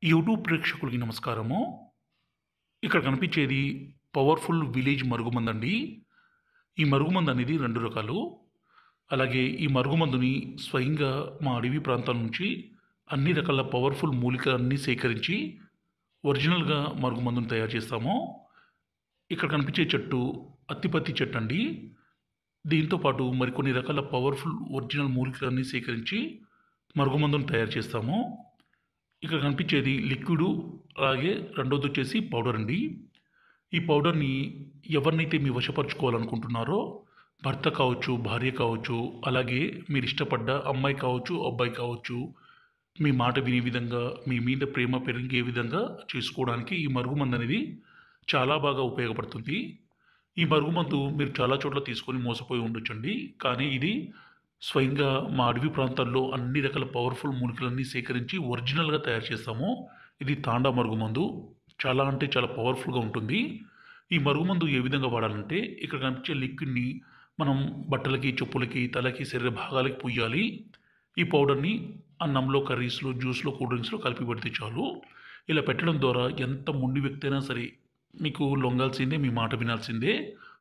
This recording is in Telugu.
యూట్యూబ్ ప్రేక్షకులకి నమస్కారము. ఇక్కడ కనిపించేది పవర్‌ఫుల్ విలేజ్ మరుగుమందండి. ఈ మరుగుమందు అనేది 2 రకాలు. అలాగే ఈ మరుగుమందుని స్వయంగా మా అడవి ప్రాంతాల నుంచి అన్ని రకాల పవర్‌ఫుల్ మూలికలన్నీ సేకరించి ఒరిజినల్‌గా మరుగుమందుని తయారు చేస్తాము. ఇక్కడ కనిపించే చెట్టు అత్తిపత్తి చెట్టండి. దీంతో పాటు మరికొన్ని రకాల పవర్‌ఫుల్ ఒరిజినల్ మూలికలన్నీ సేకరించి మరుగుమందుని తయారు చేస్తాము. ఇక్కడ కనిపించేది లిక్విడు, అలాగే రెండోదొచ్చేసి పౌడర్ అండి. ఈ పౌడర్‌ని ఎవరినైతే మీ వశపరుచుకోవాలనుకుంటున్నారో భర్త కావచ్చు, భార్య కావచ్చు, అలాగే మీరిష్టపడ్డ అమ్మాయి కావచ్చు, అబ్బాయి కావచ్చు, మీ మాట వినే విధంగా, మీ మీద ప్రేమ పెరిగే విధంగా చేసుకోవడానికి ఈ మరుగుమందనేది చాలా బాగా ఉపయోగపడుతుంది. ఈ మరుగుమందు మీరు చాలా చోట్ల తీసుకొని మోసపోయి ఉండొచ్చండి. కానీ ఇది స్వయంగా మా అడవి ప్రాంతాల్లో అన్ని రకాల పవర్‌ఫుల్ మూలికలన్నీ సేకరించి ఒరిజినల్‌గా తయారు చేస్తాము. ఇది తాండా మరుగుమందు. చాలా అంటే చాలా పవర్‌ఫుల్‌గా ఉంటుంది. ఈ మరుగుమందు ఏ విధంగా వాడాలంటే ఇక్కడ కనిపించే లిక్విడ్‌ని మనం బట్టలకి, చెప్పులకి, తలకి, శరీర భాగాలకి పుయ్యాలి. ఈ పౌడర్‌ని అన్నంలో, కర్రీస్‌లో, జ్యూస్‌లో, కూల్ డ్రింక్స్‌లో కలిపి పెడితే చాలు. ఇలా పెట్టడం ద్వారా ఎంత మొండి వ్యక్తి అయినా సరే మీకు లొంగాల్సిందే, మీ మాట వినాల్సిందే.